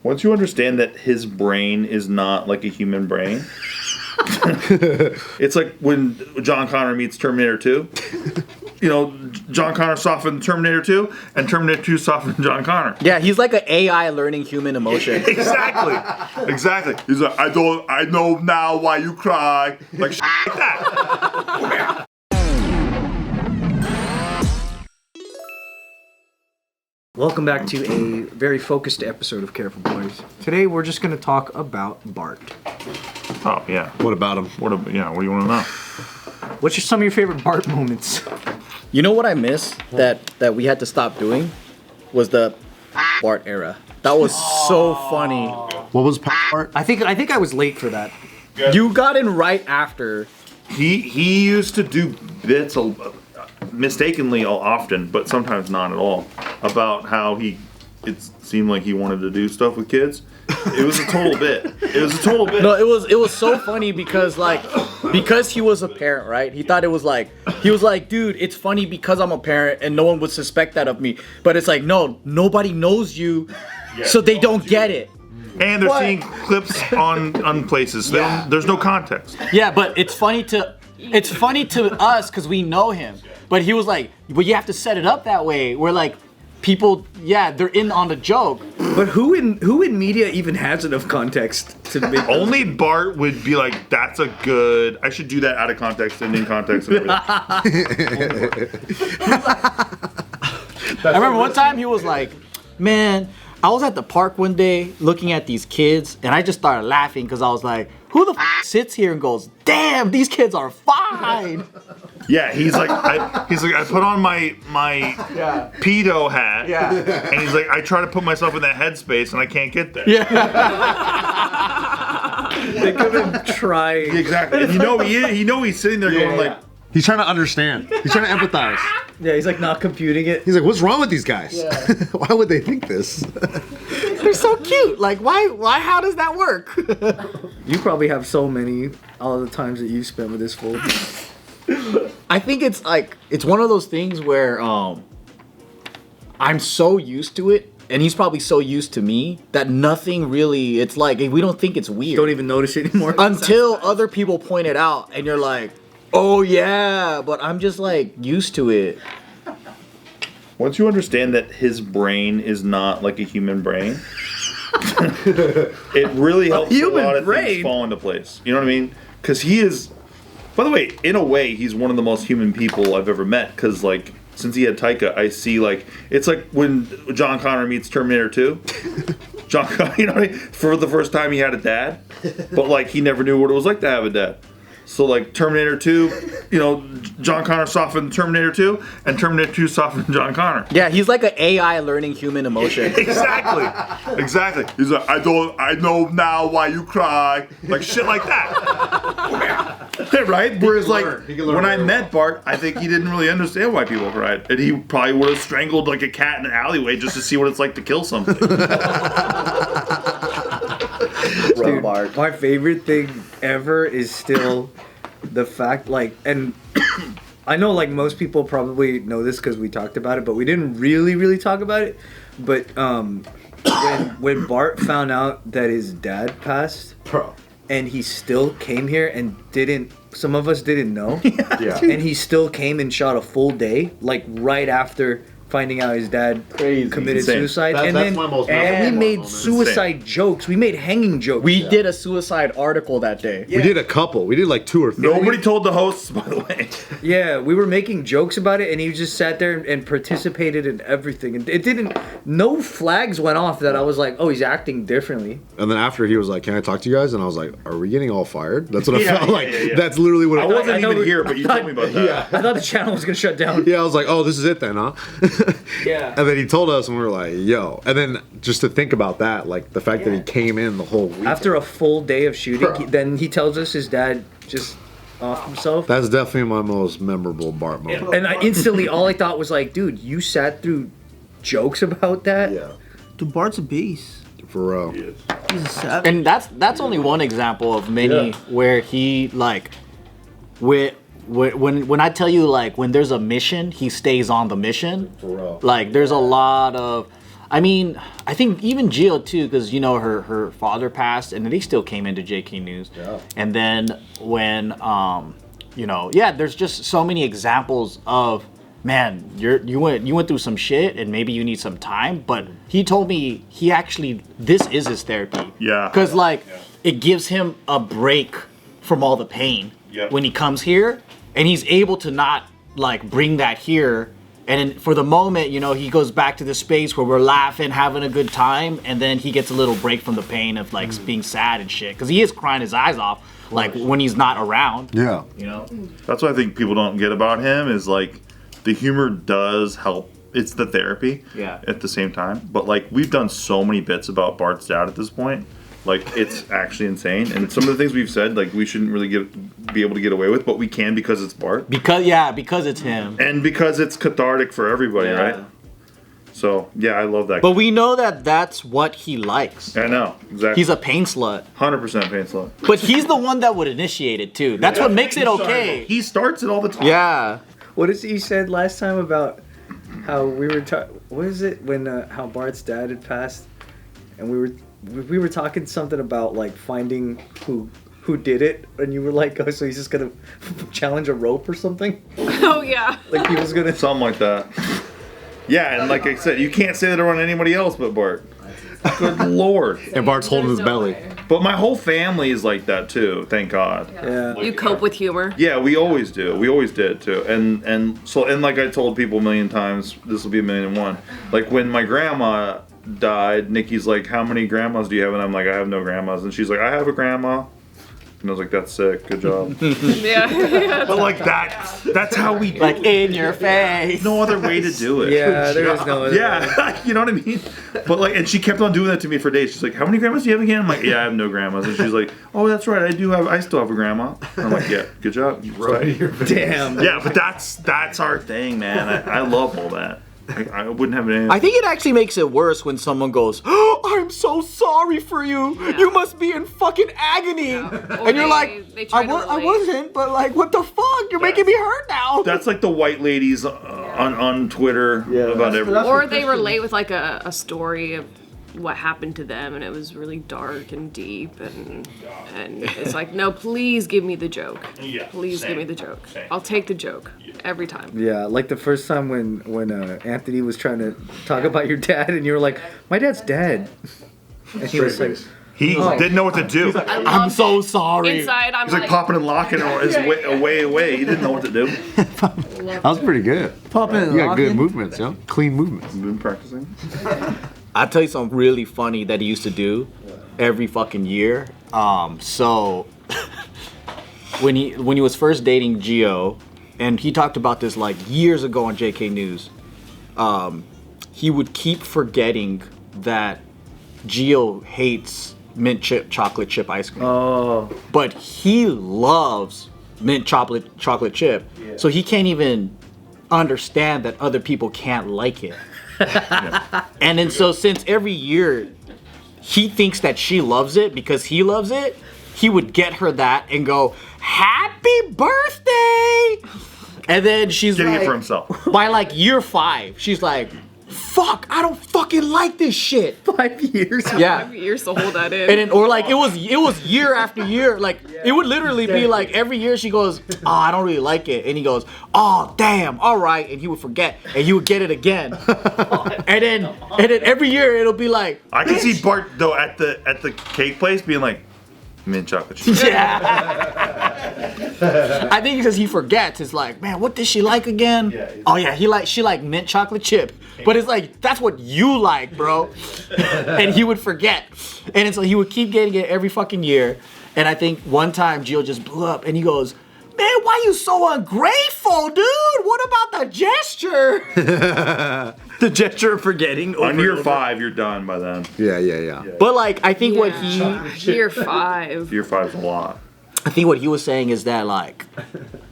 Once you understand that his brain is not like a human brain, it's like when John Connor meets Terminator 2. You know, John Connor softened Terminator 2, and Terminator 2 softened John Connor. Yeah, he's like an AI learning human emotion. Exactly. He's like, I know now why you cry. Like, shit like that. Welcome back to a very focused episode of Careful Boys. Today we're just going to talk about Bart. Oh, yeah. What about him? What do you want to know? What's some of your favorite Bart moments? You know what I miss that we had to stop doing? Was the Bart era. That was so funny. What was Bart? I think I was late for that. You got in right after. He used to do bits mistakenly often, but sometimes not at all, about how it seemed like he wanted to do stuff with kids. It was a total bit. No, it was so funny because he was a parent, right? He thought it was like, he was like, dude, it's funny because I'm a parent and no one would suspect that of me. But it's like, no, nobody knows you, so they don't get it. And they're seeing clips on places. There's no context. Yeah, but it's funny to us because we know him. But he was like, but you have to set it up that way. Where like people, they're in on the joke. But who in media even has enough context to make Only Bart would be like, that's a good, I should do that out of context and in context and everything. I remember one time he was like, man, I was at the park one day looking at these kids and I just started laughing because I was like, who the sits here and goes, damn, these kids are fine. Yeah, he's like, I put on my pedo hat, and he's like, I try to put myself in that headspace, and I can't get there. Yeah. Think of him trying. Exactly. And he's sitting there going like, He's trying to understand. He's trying to empathize. Yeah, he's like not computing it. He's like, what's wrong with these guys? Yeah. Why would they think this? They're so cute. Like, why? How does that work? You probably have so many all the times that you've spent with this fool. I think it's like, it's one of those things where I'm so used to it, and he's probably so used to me, that nothing really, it's like, we don't think it's weird. Don't even notice it anymore. Until other people point it out, and you're like, oh yeah, but I'm just like used to it. once you understand that his brain is not like a human brain, it really helps a lot of things fall into place. You know what I mean? Because he is, by the way, in a way, he's one of the most human people I've ever met. Because like, since he had Taika, I see like, it's like when John Connor meets Terminator 2. John Connor, you know what I mean? For the first time he had a dad, but like he never knew what it was like to have a dad. So like Terminator 2, you know, John Connor softened Terminator 2, and Terminator 2 softened John Connor. Yeah, he's like an AI learning human emotion. Exactly. He's like, I know now why you cry. Like shit like that. Right? Whereas like when I met Bart, I think he didn't really understand why people cried, and he probably would have strangled like a cat in an alleyway just to see what it's like to kill something. Dude, my favorite thing ever is still the fact, like, and I know like most people probably know this because we talked about it, but we didn't really talk about it. But when Bart found out that his dad passed, and he still came here and some of us didn't know, and he still came and shot a full day, like right after finding out his dad committed suicide. And we made suicide jokes. We made hanging jokes. We did a suicide article that day. We did a couple. We did like 2 or 3. Nobody told the hosts, by the way. Yeah, we were making jokes about it, and he just sat there and participated in everything. And it didn't, no flags went off that I was like, oh, he's acting differently. And then after he was like, can I talk to you guys? And I was like, are we getting all fired? That's what I felt like. That's literally what I wasn't even here, but you told me about that. Yeah. I thought the channel was going to shut down. Yeah, I was like, oh, this is it then, huh? Yeah. And then he told us, and we were like, yo. And then just to think about that, like the fact that he came in the whole week. After a full day of shooting, then he tells us his dad just off himself. That's definitely my most memorable Bart moment. And I instantly, all I thought was like, dude, you sat through jokes about that? Yeah. Dude, Bart's a beast. For real. He's a savage. And that's only one example of many where he like, when I tell you like when there's a mission, he stays on the mission. For real. Like there's a lot of I mean, I think even Gio too, because you know her father passed, and they still came into JK News. Yeah. And then when there's just so many examples of, man, you went through some shit, and maybe you need some time. But he told me this is his therapy. Yeah. Because it gives him a break from all the pain when he comes here, and he's able to not bring that here. And for the moment, he goes back to the space where we're laughing, having a good time, and then he gets a little break from the pain of being sad and shit. Because he is crying his eyes off, when he's not around. Yeah. That's what I think people don't get about him is the humor does help. It's the therapy. Yeah. At the same time, but we've done so many bits about Bart's dad at this point. It's actually insane, and some of the things we've said, we shouldn't really be able to get away with, but we can because it's Bart. Because it's him. And because it's cathartic for everybody, right? So, yeah, I love that. But we know that that's what he likes. I know, exactly. He's a pain slut. 100% pain slut. But he's the one that would initiate it, too. That's what makes it okay. He starts it all the time. Yeah. What is he said last time about how we were what is it when how Bart's dad had passed, and we were talking something about finding who did it, and you were like, oh, so he's just gonna challenge a rope or something? Oh yeah. He was gonna something like that. Yeah, and like I said, you can't say that around anybody else but Bart. Good lord. And Bart's holding his belly. But my whole family is like that too, thank God. Yeah. You cope with humor. Yeah, we always do. We always did too. And like I told people a million times, this will be 1,000,001. When my grandma died, Nikki's like, how many grandmas do you have? And I'm like, I have no grandmas. And she's like, I have a grandma. And I was like, that's sick. Good job. Yeah. But that's how we do it. in your face. No other way to do it. Yeah, there is no other way. Yeah, you know what I mean? But and she kept on doing that to me for days. She's like, how many grandmas do you have again? I'm like, yeah, I have no grandmas. And she's like, oh, that's right, I still have a grandma. And I'm like, yeah, good job. Damn. Yeah, but that's our thing, man. I love all that. I wouldn't have it any. I think it actually makes it worse when someone goes, oh, I'm so sorry for you. Yeah. You must be in fucking agony. Yeah. Or And you're like, they try to I relate. wasn't, but what the fuck? You're making me hurt now. That's like the white ladies on Twitter about everything. Or they relate with a story of what happened to them, and it was really dark and deep, and it's like, no, please give me the joke. Yeah, Please give me the joke. I'll take the joke every time. Yeah, the first time when Anthony was trying to talk about your dad, and you were like, my dad's dead. And he was like, He didn't know what to do. I'm so sorry. Inside, I'm He's like popping and locking his way. He didn't know what to do. That was pretty good. Popping and You got good locking. movements, yo. Clean movements. Been practicing. I'll tell you something really funny that he used to do every fucking year. So when he was first dating Gio, and he talked about this years ago on JK News, he would keep forgetting that Gio hates mint chocolate chip ice cream. oh, But he loves mint chocolate chip. So he can't even understand that other people can't like it. And then so since every year he thinks that she loves it because he loves it, he would get her that and go, happy birthday! And then she's Getting like, it for himself. by year 5, she's like, fuck, I don't fucking like this shit. 5 years. Yeah. years to hold that in. And then, or it was year after year. It would literally be every year she goes, oh, I don't really like it. And he goes, oh, damn, all right. And he would forget, and he would get it again. and then every year it'll be like, I can see Bart though at the cake place being like, mint chocolate chip. yeah. I think because he forgets. It's like, man, what does she like again? Oh yeah, she like mint chocolate chip. But it's like, that's what you like, bro. And he would forget. And so he would keep getting it every fucking year. And I think one time Gio just blew up and he goes, man, why you so ungrateful, dude? What about the gesture? The gesture of forgetting. On year 5, you're done by then. Yeah. But I think what year 5. Year 5's a lot. I think what he was saying is that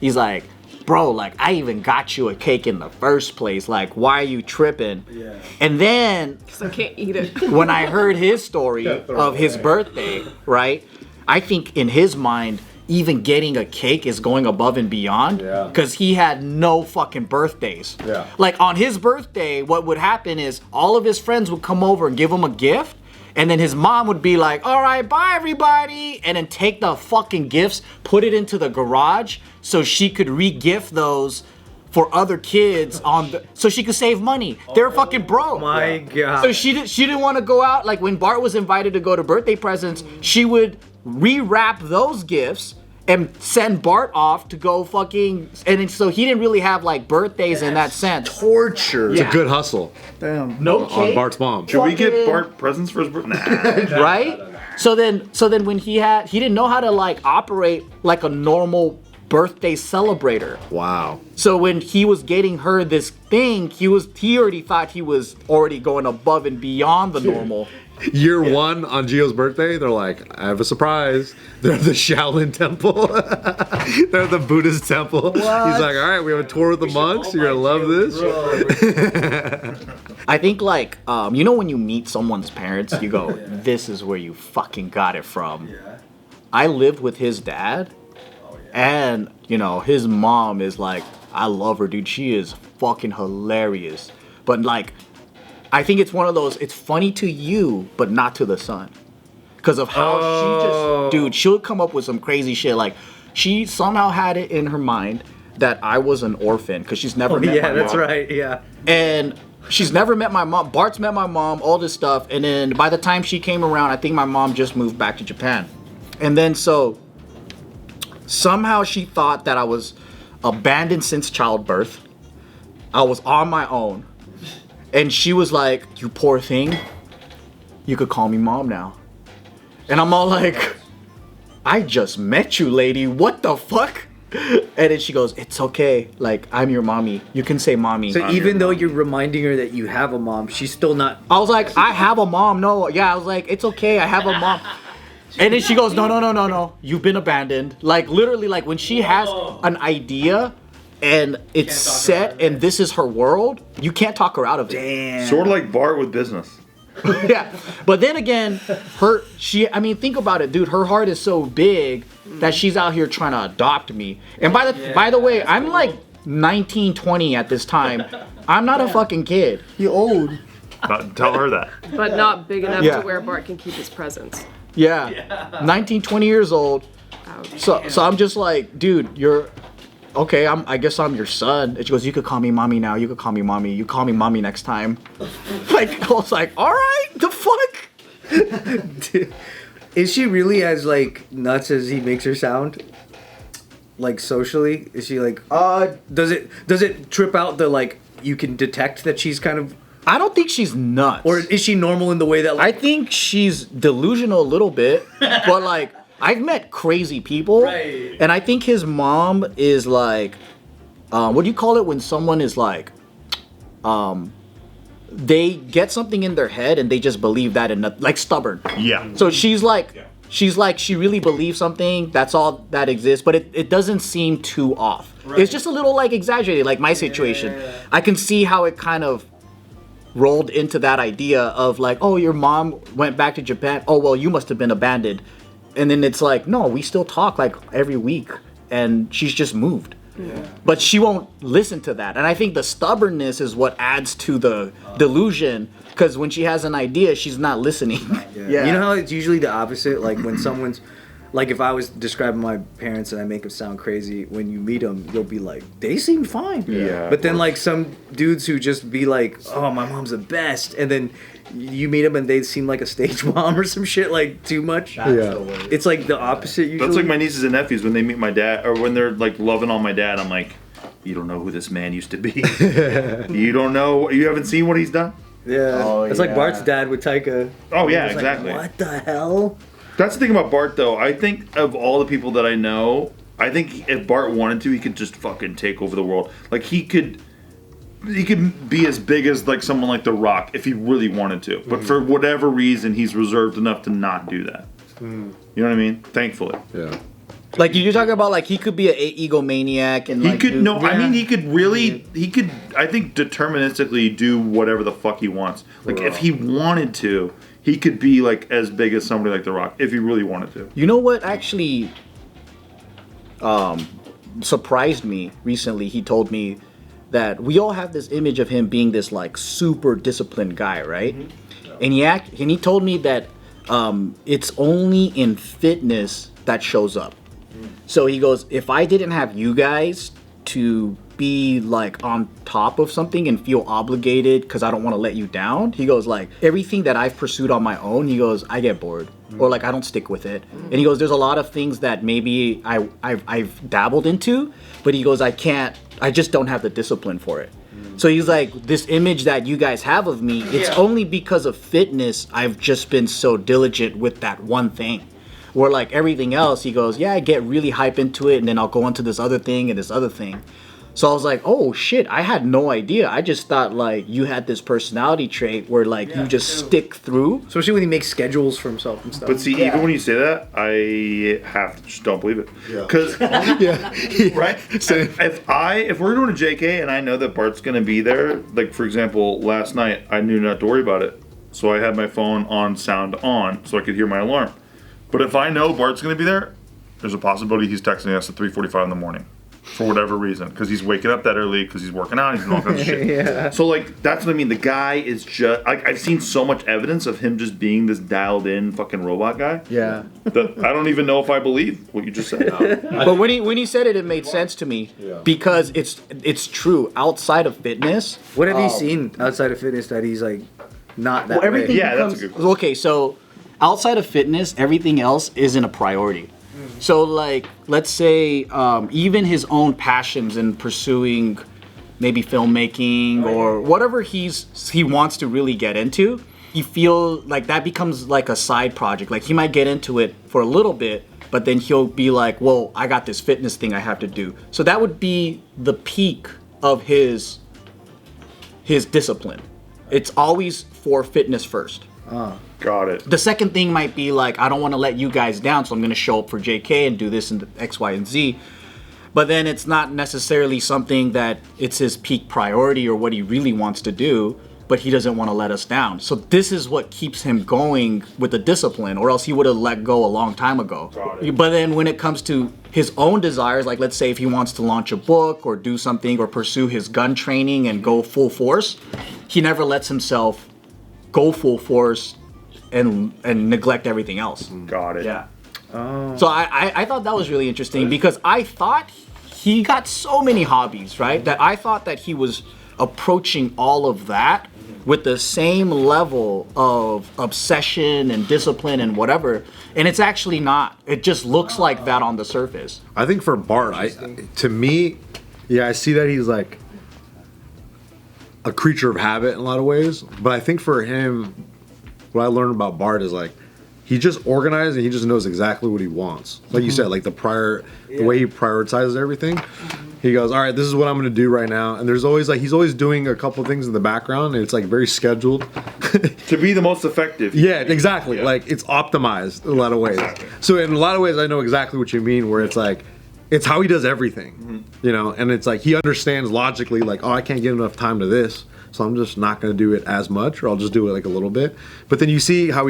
he's like, bro, I even got you a cake in the first place. Why are you tripping? Yeah. And then Because I can't eat it. when I heard his story of his birthday, right? I think in his mind, even getting a cake is going above and beyond. Yeah. Because he had no fucking birthdays. Yeah. Like on his birthday, what would happen is all of his friends would come over and give him a gift. And then his mom would be like, all right, bye everybody. And then take the fucking gifts, put it into the garage so she could re-gift those for other kids so she could save money. They're fucking broke. My God. So she didn't want to go out. Like when Bart was invited to go to birthday presents, she would rewrap those gifts and send Bart off to go fucking. And then, so he didn't really have like birthdays in that sense. Torture. It's a good hustle Damn. No on cake, Bart's mom. Should we get Bart presents for his birthday? Nah. right? So then when he didn't know how to like operate like a normal birthday celebrator. Wow. So when he was getting her this thing, he already thought he was already going above and beyond the normal. Year one on Gio's birthday, they're like, I have a surprise. They're the Shaolin temple. They're the Buddhist temple. He's like, all right, we have a tour with the monks. You're gonna love this. I think like, you know when you meet someone's parents, you go, this is where you fucking got it from. I lived with his dad, and you know, his mom is like, I love her, dude. She is fucking hilarious. But like, I think it's one of those, it's funny to you, but not to the son. Because of how she just, dude, she'll come up with some crazy shit. Like, she somehow had it in her mind that I was an orphan, because she's never met my mom. that's right. Yeah. And she's never met my mom. Bart's met my mom, all this stuff. And then by the time she came around, I think my mom just moved back to Japan. And then so somehow she thought that I was abandoned since childbirth. I was on my own. And she was like, you poor thing. You could call me mom now. And I'm all like, I just met you, lady. What the fuck? And then she goes, it's okay. Like, I'm your mommy. You can say mommy. So even though you're reminding her that you have a mom, she's still not. I was like, I have a mom. No, yeah, I was like, it's okay. I have a mom. And then she goes, no. You've been abandoned. Like, literally, like, when she has an idea and it's set and this is her world, you can't talk her out of it. Damn. Sort of like Bart with business. Yeah. But then again, think about it, dude. Her heart is so big that she's out here trying to adopt me. And by the way, I'm like 19, 20 at this time. I'm not a fucking kid. You old. Tell her that. But not big enough Yeah. to where Bart can keep his presents. Yeah. 19, 20 years old. Ouch. So I'm just like, dude, you're okay. I guess I'm your son. And she goes, you could call me mommy now. You could call me mommy. You call me mommy next time. Like, I was like, all right, the fuck. Is she really as like nuts as he makes her sound? Like socially, is she like? Does it trip out the like? You can detect that she's kind of. I don't think she's nuts. Or is she normal in the way that I like? think she's delusional a little bit, but like I've met crazy people, Right. and I think his mom is like, what do you call it when someone is like, they get something in their head and they just believe that and like stubborn. Yeah. So she's like, she really believes something. That's all that exists, but it doesn't seem too off. Right. It's just a little like exaggerated, like my situation. Yeah. I can see how it kind of rolled into that idea of like, oh, your mom went back to Japan. Oh, well, you must have been abandoned. And then it's like, no, we still talk like every week, and she's just moved. Yeah. But she won't listen to that. And I think the stubbornness is what adds to the delusion, because when she has an idea, she's not listening. Yeah. You know how it's usually the opposite? Like when someone's, like if I was describing my parents and I make them sound crazy, when you meet them, you'll be like, they seem fine. Yeah. But then like some dudes who just be like, oh, my mom's the best. And then you meet them and they seem like a stage mom or some shit, like too much. Yeah. It's like the opposite usually. That's like my nieces and nephews when they meet my dad, or when they're like loving on my dad. I'm like, you don't know who this man used to be. You don't know. You haven't seen what he's done. Yeah. Oh, it's like Bart's dad with Taika. Oh yeah, He was exactly. Like, what the hell? That's the thing about Bart, though. I think of all the people that I know, I think if Bart wanted to, he could just fucking take over the world. Like he could be as big as like someone like The Rock if he really wanted to. But for whatever reason, he's reserved enough to not do that. You know what I mean? Thankfully. Yeah. Like you're talking about, like he could be an egomaniac and He like, could dude, no. I yeah. mean, he could really. He could. I think deterministically do whatever the fuck he wants. Like if he wanted to, he could be like as big as somebody like The Rock if he really wanted to. You know what? Actually, surprised me recently. He told me that we all have this image of him being this like super disciplined guy, right? And he told me that it's only in fitness that shows up. So he goes, if I didn't have you guys to be like on top of something and feel obligated because I don't want to let you down, he goes, like, everything that I've pursued on my own, he goes, I get bored or like I don't stick with it. And he goes, there's a lot of things that maybe I've dabbled into, but he goes, I just don't have the discipline for it. So he's like, this image that you guys have of me, it's only because of fitness I've just been so diligent with that one thing. Where like everything else, he goes, yeah, I get really hype into it and then I'll go into this other thing and this other thing. So I was like, oh shit, I had no idea. I just thought like you had this personality trait where like you just stick through. Especially when he makes schedules for himself and stuff. But see, even when you say that, I have to just don't believe it. Because, right? If we're doing a JK and I know that Bart's going to be there, like for example, last night, I knew not to worry about it. So I had my phone on sound on so I could hear my alarm. But if I know Bart's going to be there, there's a possibility he's texting us at 3:45 in the morning. For whatever reason, because he's waking up that early, because he's working out, he's doing all kinds of shit. So like that's what I mean. The guy is just I've seen so much evidence of him just being this dialed in fucking robot guy. Yeah. That I don't even know if I believe what you just said. But when he said it, it made sense to me because it's true. Outside of fitness, what have you seen outside of fitness that he's like not that? Everything way? Yeah, that's a good question. Okay, so outside of fitness, everything else isn't a priority. So, like, let's say even his own passions in pursuing maybe filmmaking or whatever he wants to really get into, you feel like that becomes like a side project. Like, he might get into it for a little bit, but then he'll be like, well, I got this fitness thing I have to do. So that would be the peak of his discipline. It's always for fitness first. Got it. The second thing might be like, I don't want to let you guys down, so I'm going to show up for JK and do this and X, Y, and Z. But then it's not necessarily something that it's his peak priority or what he really wants to do, but he doesn't want to let us down. So this is what keeps him going with the discipline, or else he would have let go a long time ago. But then when it comes to his own desires, like let's say if he wants to launch a book or do something or pursue his gun training and go full force, he never lets himself go full force and neglect everything else. Got it. Yeah. So I thought that was really interesting because I thought he got so many hobbies, right? That I thought that he was approaching all of that with the same level of obsession and discipline and whatever, and it's actually not. It just looks like that on the surface. I think for Bart, to me, I see that he's like a creature of habit in a lot of ways. But I think for him, what I learned about Bart is like he just organized and he just knows exactly what he wants. Like you said, like the way he prioritizes everything. He goes, all right, this is what I'm going to do right now. And there's always like, he's always doing a couple things in the background and it's like very scheduled. To be the most effective. Yeah, exactly. Yeah. Like it's optimized in a lot of ways. So in a lot of ways, I know exactly what you mean where it's like, it's how he does everything, you know? And it's like, he understands logically like, oh, I can't give enough time to this. So I'm just not going to do it as much or I'll just do it like a little bit. But then you see how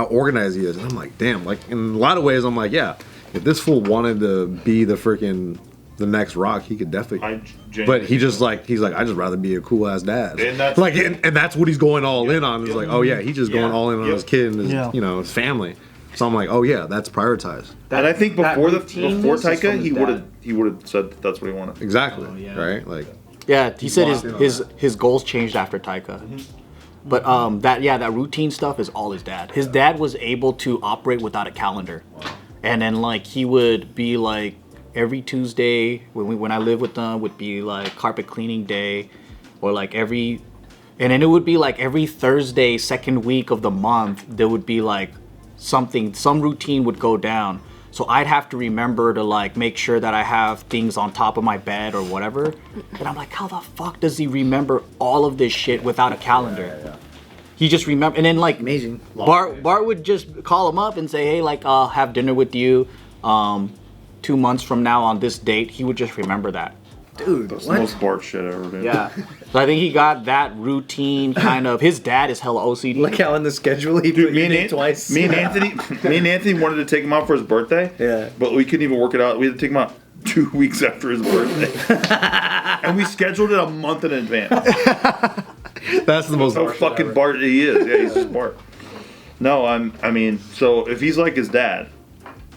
organized he is. And I'm like, damn, like in a lot of ways, I'm like, yeah, if this fool wanted to be the next Rock, he could definitely. But he just like he's like I just rather be a cool ass dad. And that's like and that's what he's going all in on. Is like oh yeah, he's just going all in on his kid and his his family. So I'm like oh yeah, that's prioritized. And I think before Taika, he would have said that's what he wanted. Exactly. Right. Like he said his goals changed after Taika. But that routine stuff is all his dad. His dad was able to operate without a calendar, and then like he would be like. Every Tuesday when I lived with them would be like carpet cleaning day, or like and then it would be like every Thursday, second week of the month, there would be like some routine would go down. So I'd have to remember to like make sure that I have things on top of my bed or whatever. And I'm like, how the fuck does he remember all of this shit without a calendar? He just remember, and then like amazing. Bart would just call him up and say, hey, like I'll have dinner with you. 2 months from now on this date, he would just remember that. Dude, that's the most Bart shit ever, dude. Yeah. So I think he got that routine kind of. His dad is hella OCD. Look how in the schedule he put it twice. Me and Anthony wanted to take him out for his birthday. Yeah. But we couldn't even work it out. We had to take him out 2 weeks after his birthday. And we scheduled it a month in advance. That's the most. How fucking Bart he is. Yeah, he's just Bart. No, I mean, so if he's like his dad,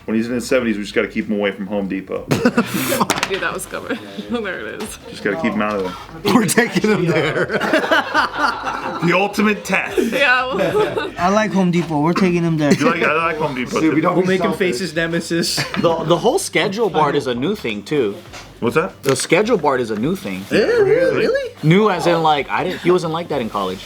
when he's in his 70s, we just got to keep him away from Home Depot. I knew that was coming. There it is. Just got to keep him out of there. We're taking him there. The ultimate test. Yeah. Well, I like Home Depot. We're taking them there. I like Home Depot. Too. We'll make him face his nemesis. The whole schedule Bart is a new thing too. What's that? The schedule Bart is a new thing. Really? New as in like he wasn't like that in college.